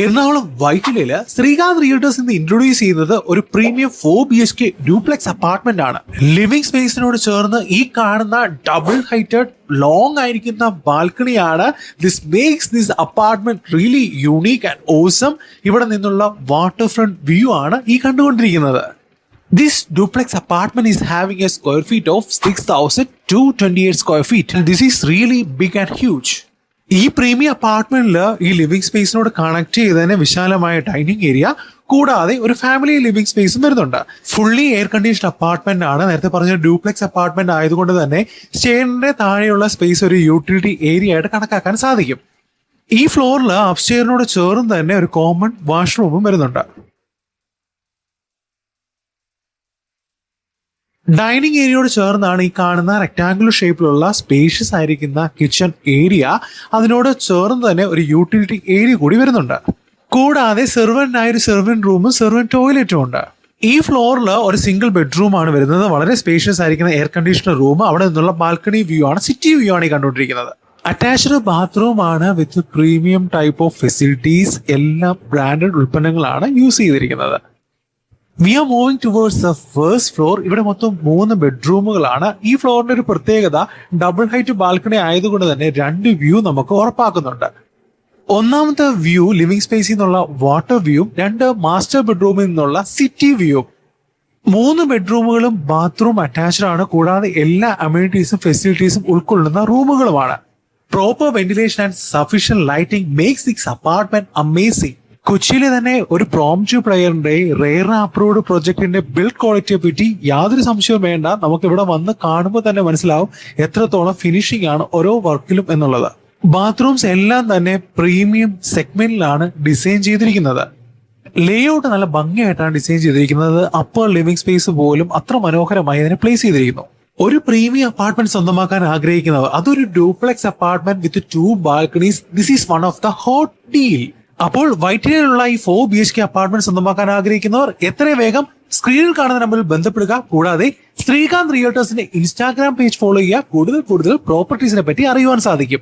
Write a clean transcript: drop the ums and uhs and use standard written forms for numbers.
എറണാകുളം വൈറ്റിലയില് ശ്രീകാന്ത് റിയൽറ്റേഴ്സ് ഇന്ന് ഇൻട്രൊഡ്യൂസ് ചെയ്യുന്നത് ഒരു പ്രീമിയം 4 BHK ഡ്യൂപ്ലെക്സ് അപ്പാർട്ട്മെന്റ് ആണ്. ലിവിംഗ് സ്പേസിനോട് ചേർന്ന് ഈ കാണുന്ന ഡബിൾ ഹൈറ്റഡ് ലോങ് ആയിരിക്കുന്ന ബാൽക്കണിയാണ്. This makes this apartment really unique and awesome. ഇവിടെ നിന്നുള്ള വാട്ടർ ഫ്രണ്ട് വ്യൂ ആണ് ഈ കണ്ടുകൊണ്ടിരിക്കുന്നത്. This duplex apartment is having a square feet of 6,228 square feet. This is really big and huge. ഈ premium അപ്പാർട്ട്മെന്റിൽ ഈ living സ്പേസിനോട് connect ചെയ്തതിന് വിശാലമായ dining area കൂടാതെ ഒരു ഫാമിലി ലിവിംഗ് സ്പേസും വരുന്നുണ്ട്. ഫുള്ളി എയർ കണ്ടീഷൻഡ് അപ്പാർട്ട്മെന്റ് ആണ്. നേരത്തെ പറഞ്ഞ ഡ്യൂപ്ലെക്സ് അപ്പാർട്ട്മെന്റ് ആയതുകൊണ്ട് തന്നെ സ്റ്റെയറിന്റെ താഴെയുള്ള സ്പേസ് ഒരു യൂട്ടിലിറ്റി ഏരിയ ആയിട്ട് കണക്കാക്കാൻ സാധിക്കും. ഈ ഫ്ലോറിൽ അപ്സ്റ്റെയറിനോട് ചേർന്ന് തന്നെ ഒരു കോമൺ വാഷ്റൂമും വരുന്നുണ്ട്. ഡൈനിങ് ഏരിയയോട് ചേർന്നാണ് ഈ കാണുന്ന റെക്ടാങ്കുലർ ഷേപ്പിലുള്ള സ്പേഷ്യസ് ആയിരിക്കുന്ന കിച്ചൺ ഏരിയ. അതിനോട് ചേർന്ന് തന്നെ ഒരു യൂട്ടിലിറ്റി ഏരിയ കൂടി വരുന്നുണ്ട്. കൂടാതെ സെർവന്റിനായ ഒരു സെർവന്റ് റൂമും സെർവന്റ് ടോയ്ലറ്റും ഉണ്ട്. ഈ ഫ്ലോറിൽ ഒരു സിംഗിൾ ബെഡ്റൂം ആണ് വരുന്നത്. വളരെ സ്പേഷ്യസ് ആയിരിക്കുന്ന എയർ കണ്ടീഷണർ റൂം. അവിടെ നിന്നുള്ള ബാൽക്കണി വ്യൂ ആണ്, സിറ്റി വ്യൂ ആണ് ഈ കണ്ടുകൊണ്ടിരിക്കുന്നത്. അറ്റാച്ച്ഡ് ബാത്റൂം ആണ് with premium type of facilities. എല്ലാം ബ്രാൻഡഡ് ഉൽപ്പന്നങ്ങളാണ് യൂസ് ചെയ്തിരിക്കുന്നത്. We are moving towards the first floor. ഇവിടെ മൊത്തം 3 ബെഡ്റൂമുകളാണ്. ഈ ഫ്ലോറിന്റെ ഒരു പ്രത്യേകത ഡബിൾ ഹൈറ്റ് ബാൽക്കണി ആയതുകൊണ്ട് തന്നെ 2 വ്യൂ നമുക്ക് ഉറപ്പാക്കുന്നുണ്ട്. ഒന്നാമത്തെ വ്യൂ ലിവിംഗ് സ്പേസിൽ നിന്നുള്ള വാട്ടർ വ്യൂവും 2 മാസ്റ്റർ ബെഡ്റൂമിൽ നിന്നുള്ള സിറ്റി വ്യൂവും. 3 ബെഡ്റൂമുകളും ബാത്റൂം അറ്റാച്ച്ഡ് ആണ്. കൂടാതെ എല്ലാ അമ്യൂണിറ്റീസും ഫെസിലിറ്റീസും ഉൾക്കൊള്ളുന്ന റൂമുകളുമാണ്. Proper ventilation and sufficient lighting makes this apartment amazing. കൊച്ചിയിലെ തന്നെ ഒരു പ്രോംപ്റ്റ് പ്ലെയറിന്റെ റെയർ അപ്രൂവ്ഡ് പ്രൊജക്ടിന്റെ ബിൽഡ് ക്വാളിറ്റിയെ പറ്റി യാതൊരു സംശയവും വേണ്ട. നമുക്ക് ഇവിടെ വന്ന് കാണുമ്പോൾ തന്നെ മനസ്സിലാവും എത്രത്തോളം ഫിനിഷിംഗ് ആണ് ഓരോ വർക്കിലും എന്നുള്ളത്. ബാത്റൂംസ് എല്ലാം തന്നെ പ്രീമിയം സെഗ്മെന്റിലാണ് ഡിസൈൻ ചെയ്തിരിക്കുന്നത്. ലേഔട്ട് നല്ല ഭംഗിയായിട്ടാണ് ഡിസൈൻ ചെയ്തിരിക്കുന്നത്. അപ്പർ ലിവിംഗ് സ്പേസ് പോലും അത്ര മനോഹരമായി അതിനെ പ്ലേസ് ചെയ്തിരിക്കുന്നു. ഒരു പ്രീമിയം അപ്പാർട്ട്മെന്റ് സ്വന്തമാക്കാൻ ആഗ്രഹിക്കുന്നവർ, അതൊരു duplex apartment with 2 balconies, this is one of the hot deal. അപ്പോൾ വൈറ്റിലയിലുള്ള ഈ 4 BHK അപ്പാർട്ട്മെന്റ് സ്വന്തമാക്കാൻ ആഗ്രഹിക്കുന്നവർ എത്രയും വേഗം സ്ക്രീനിൽ കാണുന്ന നമ്പറിൽ ബന്ധപ്പെടുക. കൂടാതെ ശ്രീകാന്ത് റിയൽറ്റേഴ്സിന്റെ ഇൻസ്റ്റാഗ്രാം പേജ് ഫോളോ ചെയ്യുക. കൂടുതൽ പ്രോപ്പർട്ടീസിനെ പറ്റി അറിയുവാൻ സാധിക്കും.